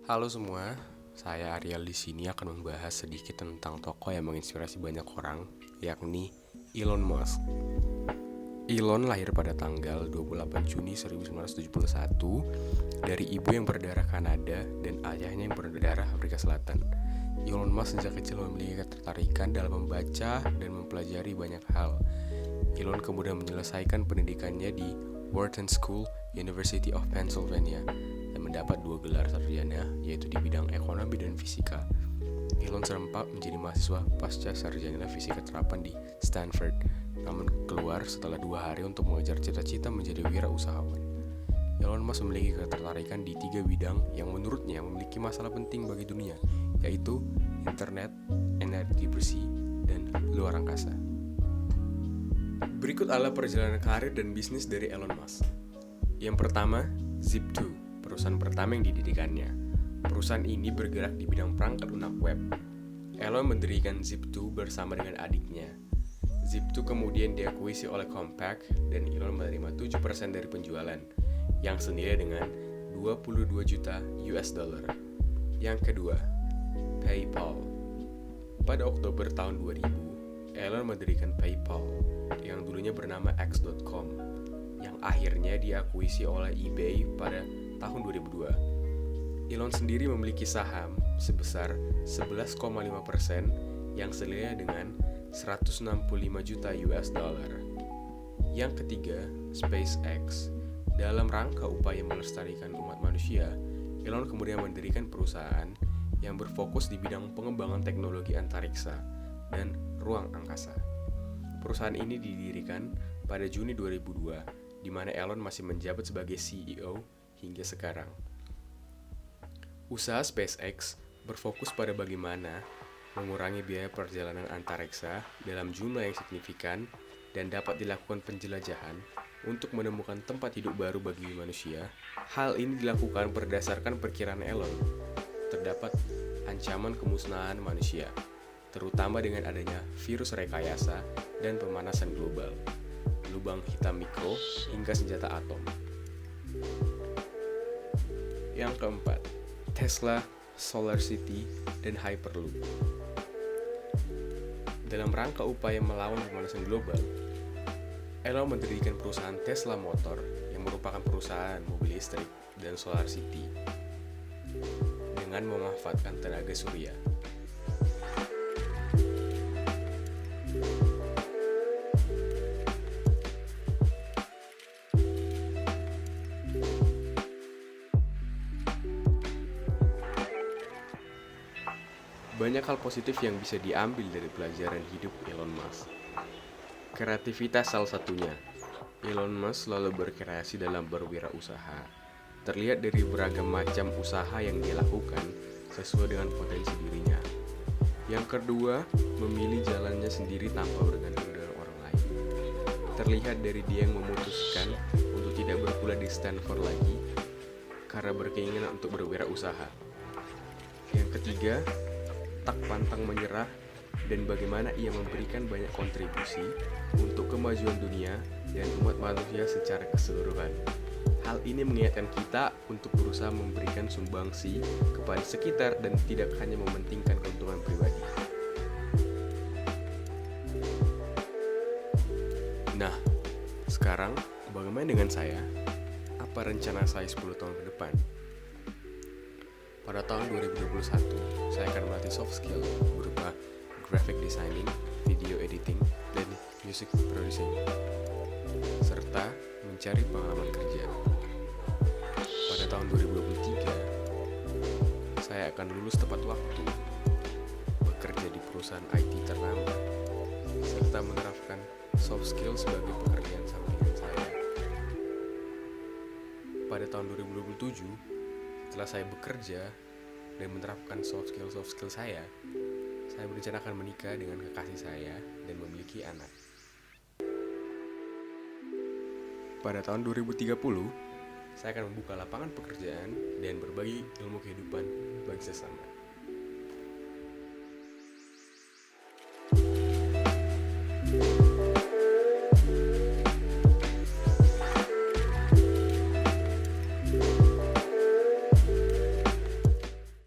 Halo semua, saya Ariel di sini akan membahas sedikit tentang tokoh yang menginspirasi banyak orang, yakni Elon Musk. Elon lahir pada tanggal 28 Juni 1971 dari ibu yang berdarah Kanada dan ayahnya yang berdarah Afrika Selatan. Elon Musk sejak kecil memiliki ketertarikan dalam membaca dan mempelajari banyak hal. Elon kemudian menyelesaikan pendidikannya di Wharton School, University of Pennsylvania, dan mendapat 2 gelar sarjana, yaitu di bidang ekonomi dan fisika. Elon serempak menjadi mahasiswa pasca sarjana fisika terapan di Stanford, namun keluar setelah 2 hari untuk mengejar cita-cita menjadi wirausahawan. Elon Musk memiliki ketertarikan di 3 bidang yang menurutnya memiliki masalah penting bagi dunia, yaitu internet, energi bersih, dan luar angkasa. Berikut adalah perjalanan karir dan bisnis dari Elon Musk. Yang pertama, Zip2, perusahaan pertama yang didirikannya. Perusahaan ini bergerak di bidang perangkat lunak web. Elon mendirikan Zip2 bersama dengan adiknya. Zip2 kemudian diakuisisi oleh Compaq dan Elon menerima 7% dari penjualan, yang senilai dengan 22 juta US dollar. Yang kedua, PayPal. Pada Oktober tahun 2000, Elon mendirikan PayPal, yang dulunya bernama X.com, yang akhirnya diakuisisi oleh eBay pada tahun 2002. Elon sendiri memiliki saham sebesar 11,5% yang senilai dengan 165 juta US dollar. Yang ketiga, SpaceX. Dalam rangka upaya melestarikan umat manusia, Elon kemudian mendirikan perusahaan yang berfokus di bidang pengembangan teknologi antariksa dan ruang angkasa. Perusahaan ini didirikan pada Juni 2002, di mana Elon masih menjabat sebagai CEO hingga sekarang. Usaha SpaceX berfokus pada bagaimana mengurangi biaya perjalanan antariksa dalam jumlah yang signifikan dan dapat dilakukan penjelajahan untuk menemukan tempat hidup baru bagi manusia. Hal ini dilakukan berdasarkan perkiraan Elon. Terdapat ancaman kemusnahan manusia, terutama dengan adanya virus rekayasa dan pemanasan global, lubang hitam mikro, hingga senjata atom. Yang keempat, Tesla, SolarCity, dan Hyperloop. Dalam rangka upaya melawan pemanasan global, Elon mendirikan perusahaan Tesla Motor yang merupakan perusahaan mobil listrik dan SolarCity dengan memanfaatkan tenaga surya. Banyak hal positif yang bisa diambil dari pelajaran hidup Elon Musk. Kreativitas salah satunya. Elon Musk selalu berkreasi dalam berwirausaha. Terlihat dari beragam macam usaha yang dia lakukan sesuai dengan potensi dirinya. Yang kedua, memilih jalannya sendiri tanpa bergantung dengan orang lain. Terlihat dari dia yang memutuskan untuk tidak berkuliah di Stanford lagi karena berkeinginan untuk berwirausaha. Yang ketiga, tak pantang menyerah dan bagaimana ia memberikan banyak kontribusi untuk kemajuan dunia dan umat manusia secara keseluruhan. Hal ini mengingatkan kita untuk berusaha memberikan sumbangsi kepada sekitar dan tidak hanya mementingkan keuntungan pribadi. Nah, sekarang bagaimana dengan saya? Apa rencana saya 10 tahun ke depan? Pada tahun 2021, saya akan melatih soft skill berupa graphic designing, video editing, dan music producing, serta mencari pengalaman kerja. Pada tahun 2023, saya akan lulus tepat waktu, bekerja di perusahaan IT ternama, serta menerapkan soft skill sebagai pekerjaan sampingan saya. Pada tahun 2027, setelah saya bekerja dan menerapkan soft skill saya berencana akan menikah dengan kekasih saya dan memiliki anak. Pada tahun 2030, saya akan membuka lapangan pekerjaan dan berbagi ilmu kehidupan bagi sesama.